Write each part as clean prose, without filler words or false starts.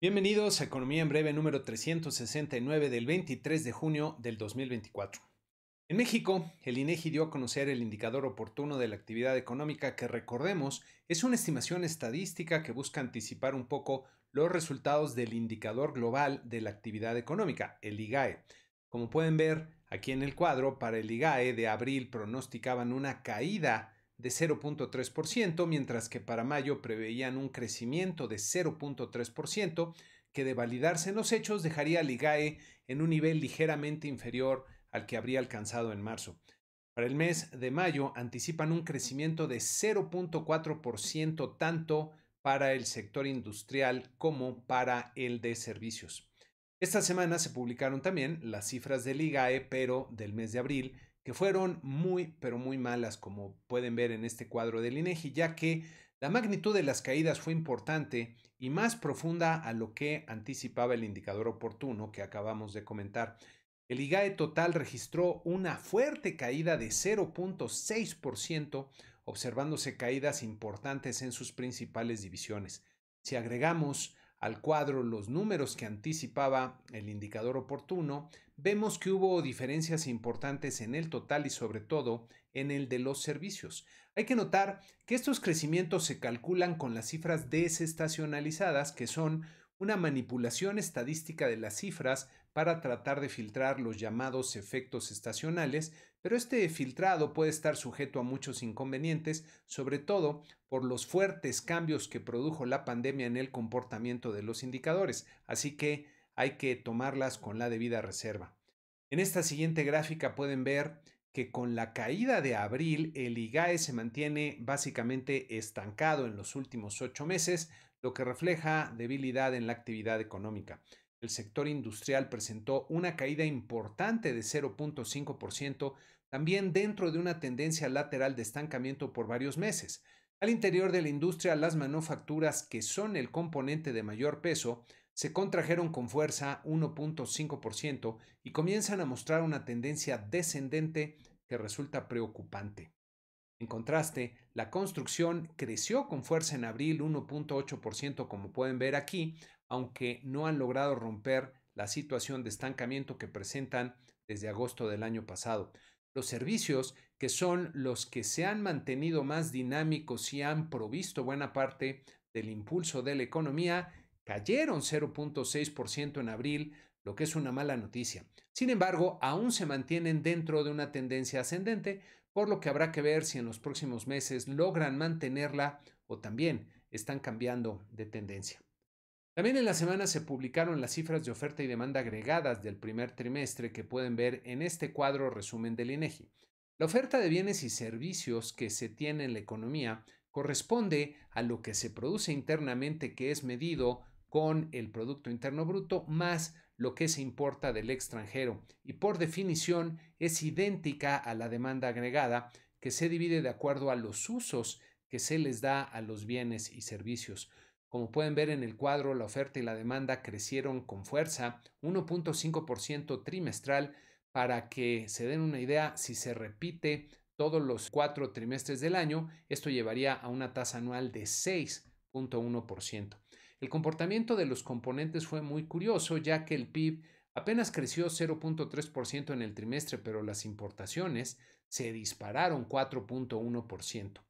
Bienvenidos a Economía en Breve número 369 del 23 de junio del 2024. En México, el INEGI dio a conocer el indicador oportuno de la actividad económica que, recordemos, es una estimación estadística que busca anticipar un poco los resultados del indicador global de la actividad económica, el IGAE. Como pueden ver aquí en el cuadro, para el IGAE de abril pronosticaban una caída de 0.3%, mientras que para mayo preveían un crecimiento de 0.3%, que de validarse en los hechos dejaría al IGAE en un nivel ligeramente inferior al que habría alcanzado en marzo. Para el mes de mayo anticipan un crecimiento de 0.4% tanto para el sector industrial como para el de servicios. Esta semana se publicaron también las cifras del IGAE, pero del mes de abril, que fueron muy, pero muy malas, como pueden ver en este cuadro del INEGI, ya que la magnitud de las caídas fue importante y más profunda a lo que anticipaba el indicador oportuno que acabamos de comentar. El IGAE total registró una fuerte caída de 0.6%, observándose caídas importantes en sus principales divisiones. Si agregamos al cuadro los números que anticipaba el indicador oportuno, vemos que hubo diferencias importantes en el total y sobre todo en el de los servicios. Hay que notar que estos crecimientos se calculan con las cifras desestacionalizadas, que son una manipulación estadística de las cifras para tratar de filtrar los llamados efectos estacionales, pero este filtrado puede estar sujeto a muchos inconvenientes, sobre todo por los fuertes cambios que produjo la pandemia en el comportamiento de los indicadores, así que hay que tomarlas con la debida reserva. En esta siguiente gráfica pueden ver que con la caída de abril el IGAE se mantiene básicamente estancado en los últimos 8 meses, lo que refleja debilidad en la actividad económica. El sector industrial presentó una caída importante de 0.5%, también dentro de una tendencia lateral de estancamiento por varios meses. Al interior de la industria, las manufacturas, que son el componente de mayor peso, se contrajeron con fuerza 1.5% y comienzan a mostrar una tendencia descendente que resulta preocupante. En contraste, la construcción creció con fuerza en abril 1.8%, como pueden ver aquí, aunque no han logrado romper la situación de estancamiento que presentan desde agosto del año pasado. Los servicios, que son los que se han mantenido más dinámicos y han provisto buena parte del impulso de la economía, cayeron 0.6% en abril, lo que es una mala noticia. Sin embargo, aún se mantienen dentro de una tendencia ascendente, por lo que habrá que ver si en los próximos meses logran mantenerla o también están cambiando de tendencia. También en la semana se publicaron las cifras de oferta y demanda agregadas del primer trimestre, que pueden ver en este cuadro resumen del INEGI. La oferta de bienes y servicios que se tiene en la economía corresponde a lo que se produce internamente, que es medido con el Producto Interno Bruto, más lo que se importa del extranjero, y por definición es idéntica a la demanda agregada, que se divide de acuerdo a los usos que se les da a los bienes y servicios. Como pueden ver en el cuadro, la oferta y la demanda crecieron con fuerza 1.5% trimestral. Para que se den una idea, si se repite todos los 4 trimestres del año, esto llevaría a una tasa anual de 6.1%. El comportamiento de los componentes fue muy curioso, ya que el PIB apenas creció 0.3% en el trimestre, pero las importaciones se dispararon 4.1%.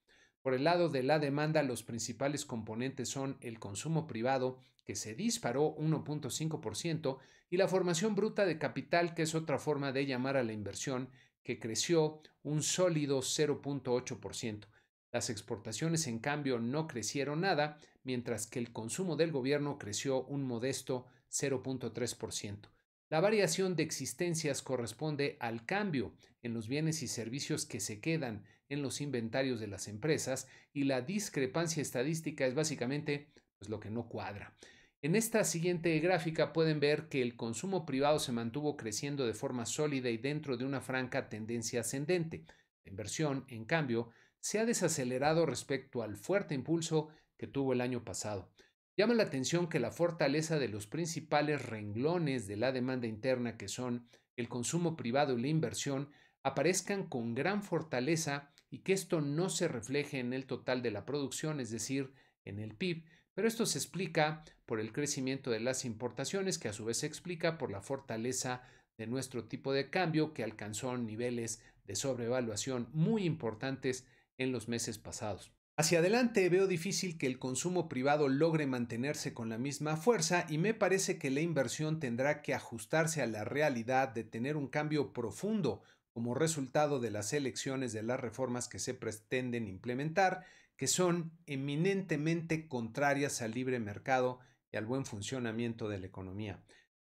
Por el lado de la demanda, los principales componentes son el consumo privado, que se disparó 1.5%, y la formación bruta de capital, que es otra forma de llamar a la inversión, que creció un sólido 0.8%. Las exportaciones, en cambio, no crecieron nada, mientras que el consumo del gobierno creció un modesto 0.3%. La variación de existencias corresponde al cambio en los bienes y servicios que se quedan en los inventarios de las empresas, y la discrepancia estadística es básicamente lo que no cuadra. En esta siguiente gráfica pueden ver que el consumo privado se mantuvo creciendo de forma sólida y dentro de una franca tendencia ascendente. La inversión, en cambio, se ha desacelerado respecto al fuerte impulso que tuvo el año pasado. Llama la atención que la fortaleza de los principales renglones de la demanda interna, que son el consumo privado y la inversión, aparezcan con gran fortaleza y que esto no se refleje en el total de la producción, es decir, en el PIB, pero esto se explica por el crecimiento de las importaciones, que a su vez se explica por la fortaleza de nuestro tipo de cambio, que alcanzó niveles de sobrevaluación muy importantes en los meses pasados. Hacia adelante veo difícil que el consumo privado logre mantenerse con la misma fuerza y me parece que la inversión tendrá que ajustarse a la realidad de tener un cambio profundo como resultado de las elecciones de las reformas que se pretenden implementar, que son eminentemente contrarias al libre mercado y al buen funcionamiento de la economía.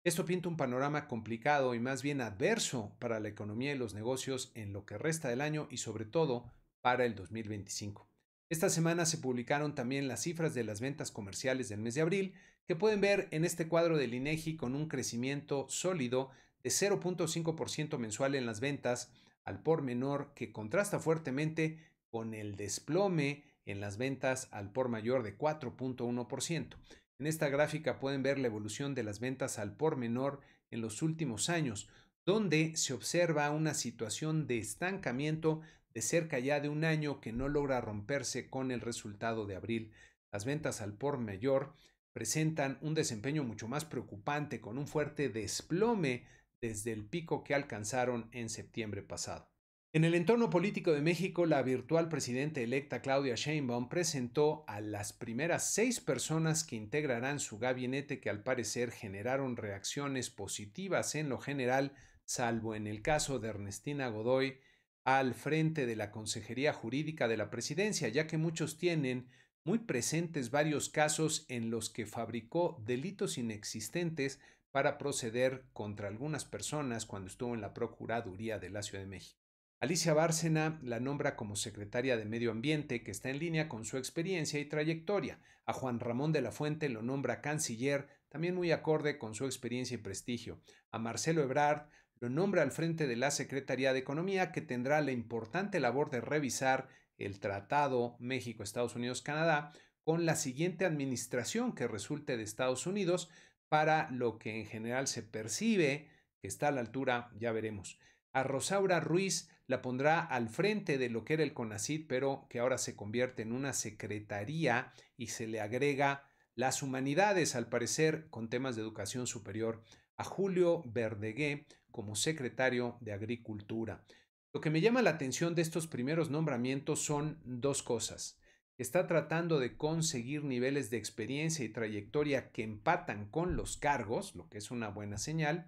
Esto pinta un panorama complicado y más bien adverso para la economía y los negocios en lo que resta del año y sobre todo para el 2025. Esta semana se publicaron también las cifras de las ventas comerciales del mes de abril, que pueden ver en este cuadro del INEGI con un crecimiento sólido de 0.5% mensual en las ventas al por menor, que contrasta fuertemente con el desplome en las ventas al por mayor de 4.1%. En esta gráfica pueden ver la evolución de las ventas al por menor en los últimos años, donde se observa una situación de estancamiento de cerca ya de un año que no logra romperse con el resultado de abril. Las ventas al por mayor presentan un desempeño mucho más preocupante, con un fuerte desplome desde el pico que alcanzaron en septiembre pasado. En el entorno político de México, la virtual presidenta electa Claudia Sheinbaum presentó a las primeras 6 personas que integrarán su gabinete, que al parecer generaron reacciones positivas en lo general, salvo en el caso de Ernestina Godoy al frente de la Consejería Jurídica de la Presidencia, ya que muchos tienen muy presentes varios casos en los que fabricó delitos inexistentes para proceder contra algunas personas cuando estuvo en la Procuraduría de la Ciudad de México. Alicia Bárcena la nombra como secretaria de Medio Ambiente, que está en línea con su experiencia y trayectoria. A Juan Ramón de la Fuente lo nombra canciller, también muy acorde con su experiencia y prestigio. A Marcelo Ebrard lo nombra al frente de la Secretaría de Economía, que tendrá la importante labor de revisar el Tratado México-Estados Unidos-Canadá con la siguiente administración que resulte de Estados Unidos, para lo que en general se percibe que está a la altura, ya veremos. A Rosaura Ruiz la pondrá al frente de lo que era el CONACYT, pero que ahora se convierte en una secretaría y se le agrega las humanidades, al parecer, con temas de educación superior. A Julio Verdegué como secretario de Agricultura. Lo que me llama la atención de estos primeros nombramientos son dos cosas. Está tratando de conseguir niveles de experiencia y trayectoria que empatan con los cargos, lo que es una buena señal,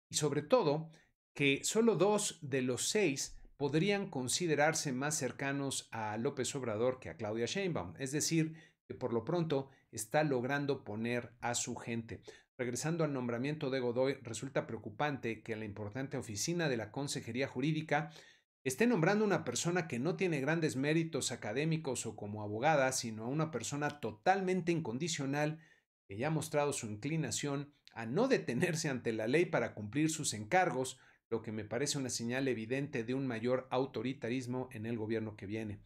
y sobre todo que solo 2 de los 6 podrían considerarse más cercanos a López Obrador que a Claudia Sheinbaum, es decir, que por lo pronto está logrando poner a su gente. Regresando al nombramiento de Godoy, resulta preocupante que la importante oficina de la Consejería Jurídica esté nombrando una persona que no tiene grandes méritos académicos o como abogada, sino a una persona totalmente incondicional que ya ha mostrado su inclinación a no detenerse ante la ley para cumplir sus encargos, lo que me parece una señal evidente de un mayor autoritarismo en el gobierno que viene.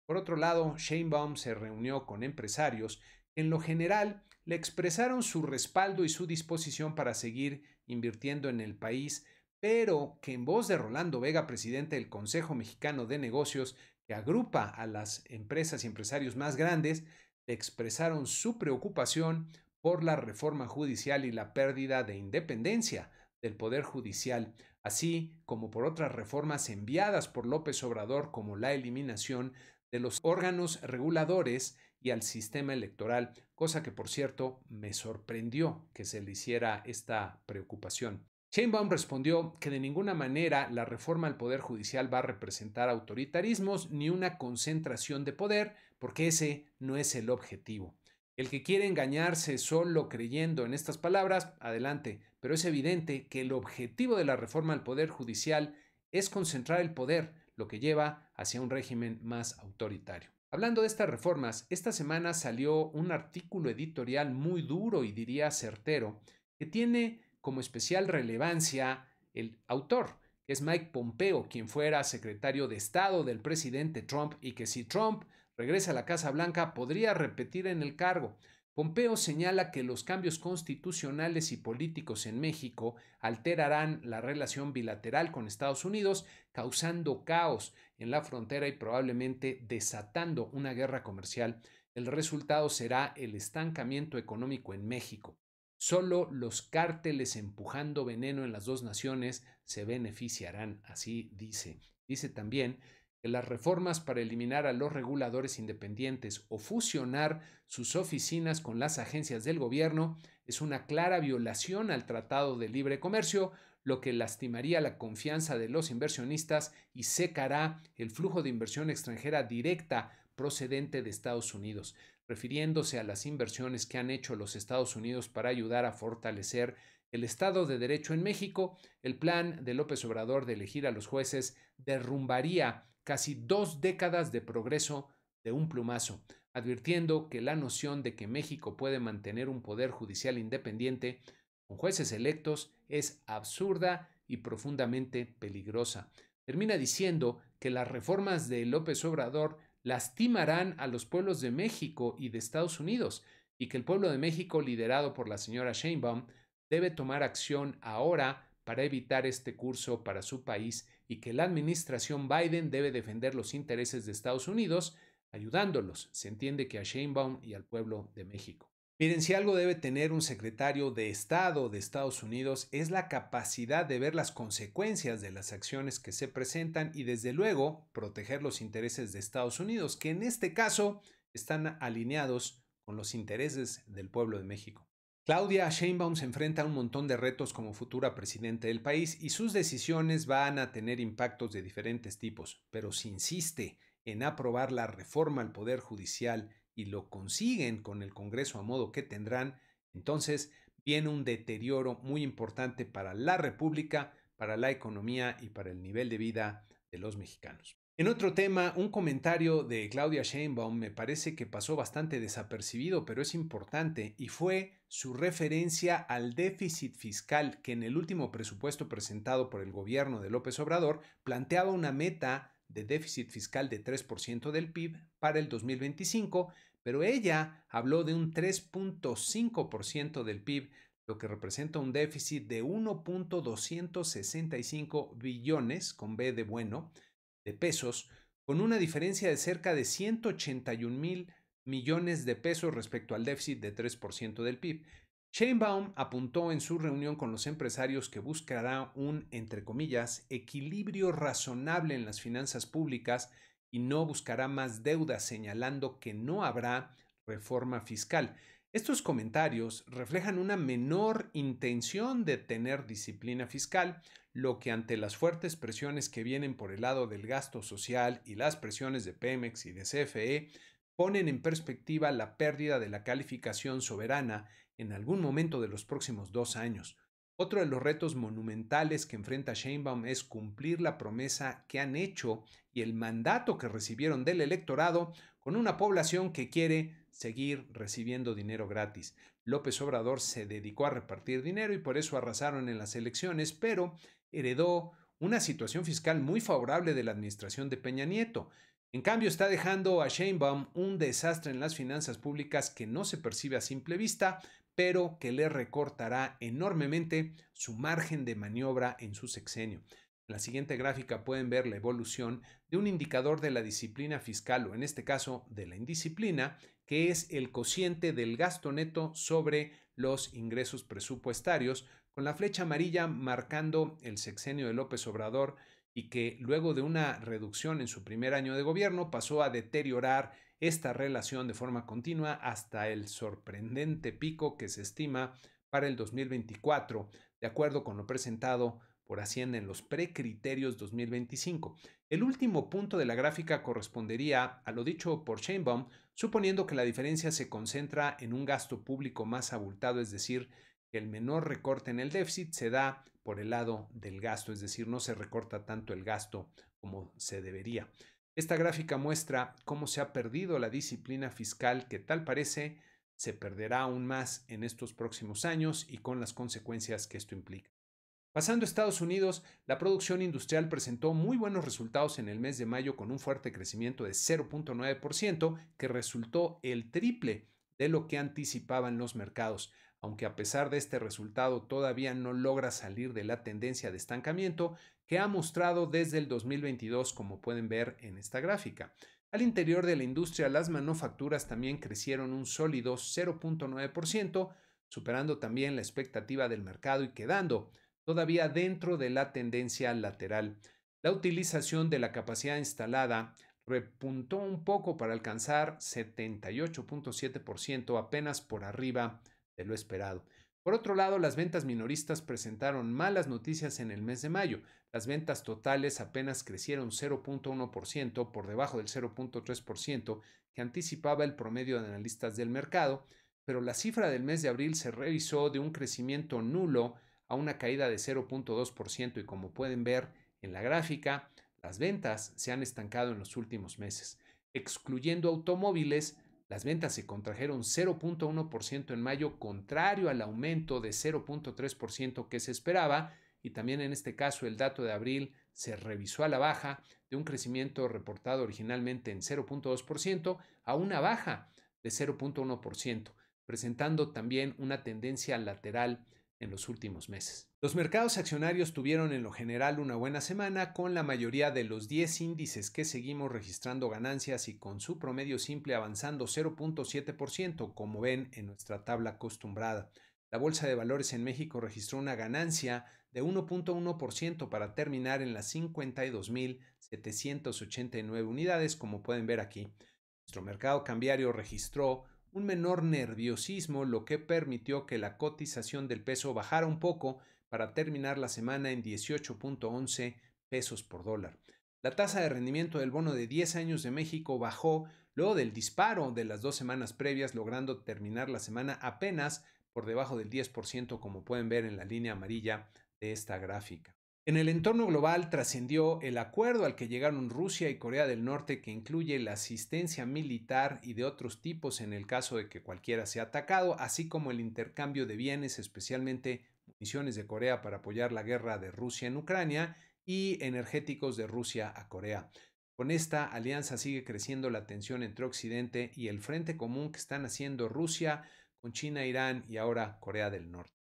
Por otro lado, Sheinbaum se reunió con empresarios que en lo general le expresaron su respaldo y su disposición para seguir invirtiendo en el país, pero que en voz de Rolando Vega, presidente del Consejo Mexicano de Negocios, que agrupa a las empresas y empresarios más grandes, le expresaron su preocupación por la reforma judicial y la pérdida de independencia del Poder Judicial, así como por otras reformas enviadas por López Obrador, como la eliminación de los órganos reguladores y al sistema electoral, cosa que por cierto me sorprendió que se le hiciera esta preocupación. Sheinbaum respondió que de ninguna manera la reforma al Poder Judicial va a representar autoritarismos ni una concentración de poder, porque ese no es el objetivo. El que quiere engañarse solo creyendo en estas palabras, adelante, pero es evidente que el objetivo de la reforma al Poder Judicial es concentrar el poder, lo que lleva hacia un régimen más autoritario. Hablando de estas reformas, esta semana salió un artículo editorial muy duro y diría certero, que tiene como especial relevancia el autor, que es Mike Pompeo, quien fuera secretario de Estado del presidente Trump y que si Trump regresa a la Casa Blanca podría repetir en el cargo. Pompeo señala que los cambios constitucionales y políticos en México alterarán la relación bilateral con Estados Unidos, causando caos en la frontera y probablemente desatando una guerra comercial. El resultado será el estancamiento económico en México. Solo los cárteles empujando veneno en las dos naciones se beneficiarán, así dice. Dice también que las reformas para eliminar a los reguladores independientes o fusionar sus oficinas con las agencias del gobierno es una clara violación al Tratado de Libre Comercio, lo que lastimaría la confianza de los inversionistas y secará el flujo de inversión extranjera directa procedente de Estados Unidos, refiriéndose a las inversiones que han hecho los Estados Unidos para ayudar a fortalecer el Estado de Derecho en México. El plan de López Obrador de elegir a los jueces derrumbaría casi 2 décadas de progreso de un plumazo, advirtiendo que la noción de que México puede mantener un poder judicial independiente con jueces electos es absurda y profundamente peligrosa. Termina diciendo que las reformas de López Obrador lastimarán a los pueblos de México y de Estados Unidos, y que el pueblo de México, liderado por la señora Sheinbaum, debe tomar acción ahora para evitar este curso para su país, y que la administración Biden debe defender los intereses de Estados Unidos, ayudándolos, se entiende que a Sheinbaum y al pueblo de México. Miren, si algo debe tener un secretario de Estado de Estados Unidos es la capacidad de ver las consecuencias de las acciones que se presentan y desde luego proteger los intereses de Estados Unidos, que en este caso están alineados con los intereses del pueblo de México. Claudia Sheinbaum se enfrenta a un montón de retos como futura presidenta del país y sus decisiones van a tener impactos de diferentes tipos, pero si insiste en aprobar la reforma al Poder Judicial y lo consiguen con el Congreso a modo que tendrán, entonces viene un deterioro muy importante para la República, para la economía y para el nivel de vida de los mexicanos. En otro tema, un comentario de Claudia Sheinbaum me parece que pasó bastante desapercibido, pero es importante, y fue su referencia al déficit fiscal que en el último presupuesto presentado por el gobierno de López Obrador planteaba una meta de déficit fiscal de 3% del PIB para el 2025, pero ella habló de un 3.5% del PIB, lo que representa un déficit de 1.265 billones, con B de bueno, de pesos, con una diferencia de cerca de 181,000 millones de pesos respecto al déficit de 3% del PIB. Sheinbaum apuntó en su reunión con los empresarios que buscará un, entre comillas, equilibrio razonable en las finanzas públicas y no buscará más deuda, señalando que no habrá reforma fiscal. Estos comentarios reflejan una menor intención de tener disciplina fiscal, lo que ante las fuertes presiones que vienen por el lado del gasto social y las presiones de Pemex y de CFE, ponen en perspectiva la pérdida de la calificación soberana en algún momento de los próximos 2 años. Otro de los retos monumentales que enfrenta Sheinbaum es cumplir la promesa que han hecho y el mandato que recibieron del electorado con una población que quiere seguir recibiendo dinero gratis. López Obrador se dedicó a repartir dinero y por eso arrasaron en las elecciones, pero heredó una situación fiscal muy favorable de la administración de Peña Nieto. En cambio, está dejando a Sheinbaum un desastre en las finanzas públicas que no se percibe a simple vista, pero que le recortará enormemente su margen de maniobra en su sexenio. En la siguiente gráfica pueden ver la evolución de un indicador de la disciplina fiscal, o en este caso de la indisciplina, que es el cociente del gasto neto sobre los ingresos presupuestarios, con la flecha amarilla marcando el sexenio de López Obrador, y que luego de una reducción en su primer año de gobierno pasó a deteriorar esta relación de forma continua hasta el sorprendente pico que se estima para el 2024, de acuerdo con lo presentado por Hacienda en los precriterios 2025. El último punto de la gráfica correspondería a lo dicho por Sheinbaum, suponiendo que la diferencia se concentra en un gasto público más abultado, es decir, que el menor recorte en el déficit se da por el lado del gasto, es decir, no se recorta tanto el gasto como se debería. Esta gráfica muestra cómo se ha perdido la disciplina fiscal, que tal parece se perderá aún más en estos próximos años y con las consecuencias que esto implica. Pasando a Estados Unidos, la producción industrial presentó muy buenos resultados en el mes de mayo con un fuerte crecimiento de 0.9%, que resultó el triple de lo que anticipaban los mercados, aunque a pesar de este resultado todavía no logra salir de la tendencia de estancamiento que ha mostrado desde el 2022, como pueden ver en esta gráfica. Al interior de la industria, las manufacturas también crecieron un sólido 0.9%, superando también la expectativa del mercado y quedando todavía dentro de la tendencia lateral. La utilización de la capacidad instalada repuntó un poco para alcanzar 78.7%, apenas por arriba de lo esperado. Por otro lado, las ventas minoristas presentaron malas noticias en el mes de mayo. Las ventas totales apenas crecieron 0.1% por debajo del 0.3% que anticipaba el promedio de analistas del mercado, pero la cifra del mes de abril se revisó de un crecimiento nulo a una caída de 0.2% y como pueden ver en la gráfica, las ventas se han estancado en los últimos meses. Excluyendo automóviles, las ventas se contrajeron 0.1% en mayo, contrario al aumento de 0.3% que se esperaba, y también en este caso el dato de abril se revisó a la baja de un crecimiento reportado originalmente en 0.2% a una baja de 0.1%, presentando también una tendencia lateral en los últimos meses. Los mercados accionarios tuvieron en lo general una buena semana, con la mayoría de los 10 índices que seguimos registrando ganancias y con su promedio simple avanzando 0.7%, como ven en nuestra tabla acostumbrada. La Bolsa de Valores en México registró una ganancia de 1.1% para terminar en las 52.789 unidades, como pueden ver aquí. Nuestro mercado cambiario registró un menor nerviosismo, lo que permitió que la cotización del peso bajara un poco para terminar la semana en 18.11 pesos por dólar. La tasa de rendimiento del bono de 10 años de México bajó luego del disparo de las 2 semanas previas, logrando terminar la semana apenas por debajo del 10%, como pueden ver en la línea amarilla de esta gráfica. En el entorno global trascendió el acuerdo al que llegaron Rusia y Corea del Norte, que incluye la asistencia militar y de otros tipos en el caso de que cualquiera sea atacado, así como el intercambio de bienes, especialmente municiones de Corea para apoyar la guerra de Rusia en Ucrania y energéticos de Rusia a Corea. Con esta alianza sigue creciendo la tensión entre Occidente y el frente común que están haciendo Rusia con China, Irán y ahora Corea del Norte.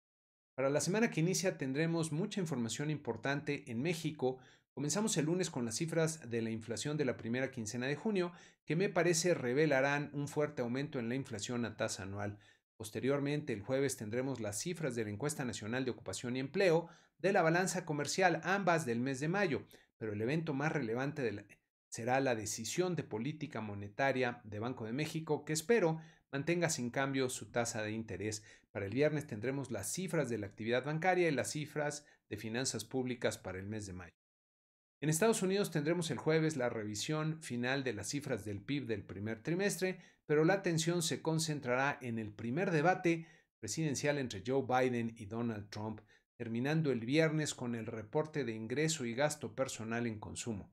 Para la semana que inicia tendremos mucha información importante en México. Comenzamos el lunes con las cifras de la inflación de la primera quincena de junio, que me parece revelarán un fuerte aumento en la inflación a tasa anual. Posteriormente, el jueves tendremos las cifras de la Encuesta Nacional de Ocupación y Empleo, de la balanza comercial, ambas del mes de mayo, pero el evento más relevante será la decisión de política monetaria de Banco de México, que espero mantenga sin cambio su tasa de interés. Para el viernes tendremos las cifras de la actividad bancaria y las cifras de finanzas públicas para el mes de mayo. En Estados Unidos tendremos el jueves la revisión final de las cifras del PIB del primer trimestre, pero la atención se concentrará en el primer debate presidencial entre Joe Biden y Donald Trump, terminando el viernes con el reporte de ingreso y gasto personal en consumo.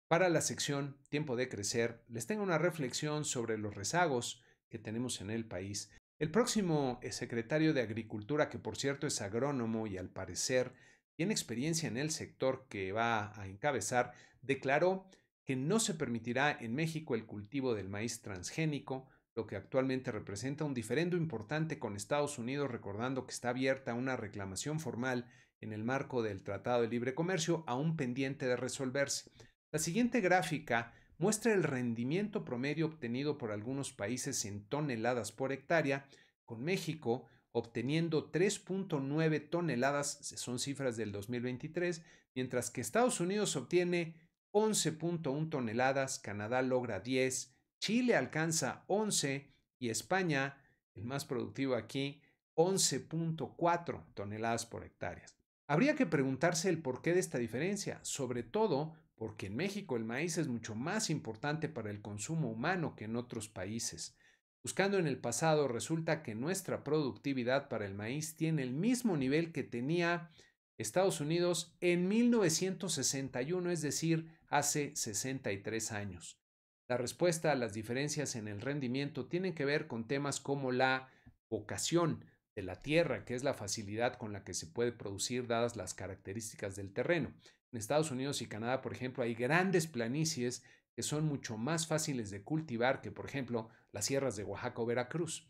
Para la sección Tiempo de Crecer, les tengo una reflexión sobre los rezagos que tenemos en el país. El próximo secretario de Agricultura, que por cierto es agrónomo y al parecer tiene experiencia en el sector que va a encabezar, declaró que no se permitirá en México el cultivo del maíz transgénico, lo que actualmente representa un diferendo importante con Estados Unidos, recordando que está abierta una reclamación formal en el marco del Tratado de Libre Comercio, aún pendiente de resolverse. La siguiente gráfica muestra el rendimiento promedio obtenido por algunos países en toneladas por hectárea, con México obteniendo 3.9 toneladas, son cifras del 2023, mientras que Estados Unidos obtiene 11.1 toneladas, Canadá logra 10, Chile alcanza 11 y España, el más productivo aquí, 11.4 toneladas por hectárea. Habría que preguntarse el porqué de esta diferencia, sobre todo porque en México el maíz es mucho más importante para el consumo humano que en otros países. Buscando en el pasado, resulta que nuestra productividad para el maíz tiene el mismo nivel que tenía Estados Unidos en 1961, es decir, hace 63 años. La respuesta a las diferencias en el rendimiento tienen que ver con temas como la vocación de la tierra, que es la facilidad con la que se puede producir dadas las características del terreno. En Estados Unidos y Canadá, por ejemplo, hay grandes planicies que son mucho más fáciles de cultivar que, por ejemplo, las sierras de Oaxaca o Veracruz.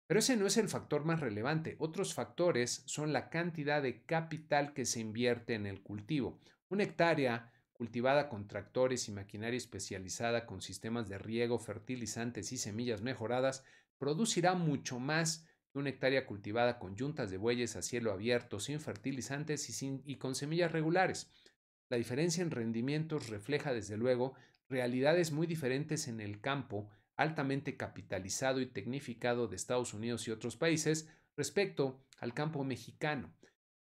Pero ese no es el factor más relevante. Otros factores son la cantidad de capital que se invierte en el cultivo. Una hectárea cultivada con tractores y maquinaria especializada con sistemas de riego, fertilizantes y semillas mejoradas, producirá mucho más que una hectárea cultivada con yuntas de bueyes a cielo abierto, sin fertilizantes y con semillas regulares. La diferencia en rendimientos refleja, desde luego, realidades muy diferentes en el campo altamente capitalizado y tecnificado de Estados Unidos y otros países respecto al campo mexicano.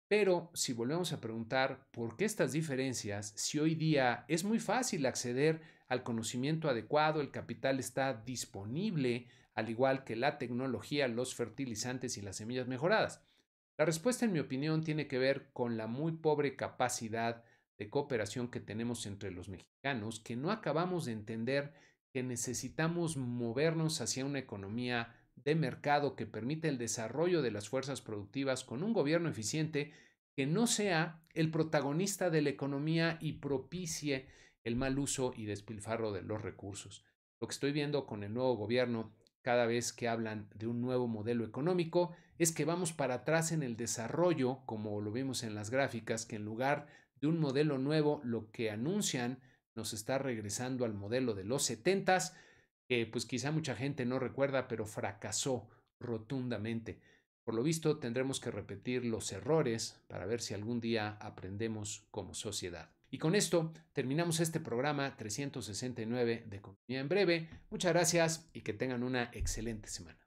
Pero si volvemos a preguntar por qué estas diferencias, si hoy día es muy fácil acceder al conocimiento adecuado, el capital está disponible, al igual que la tecnología, los fertilizantes y las semillas mejoradas. La respuesta, en mi opinión, tiene que ver con la muy pobre capacidad de cooperación que tenemos entre los mexicanos, que no acabamos de entender que necesitamos movernos hacia una economía de mercado que permite el desarrollo de las fuerzas productivas con un gobierno eficiente que no sea el protagonista de la economía y propicie el mal uso y despilfarro de los recursos. Lo que estoy viendo con el nuevo gobierno cada vez que hablan de un nuevo modelo económico es que vamos para atrás en el desarrollo, como lo vimos en las gráficas, que en lugar de un modelo nuevo, lo que anuncian nos está regresando al modelo de los 70s, que pues quizá mucha gente no recuerda, pero fracasó rotundamente. Por lo visto, tendremos que repetir los errores para ver si algún día aprendemos como sociedad. Y con esto terminamos este programa 369 de Economía en Breve. Muchas gracias y que tengan una excelente semana.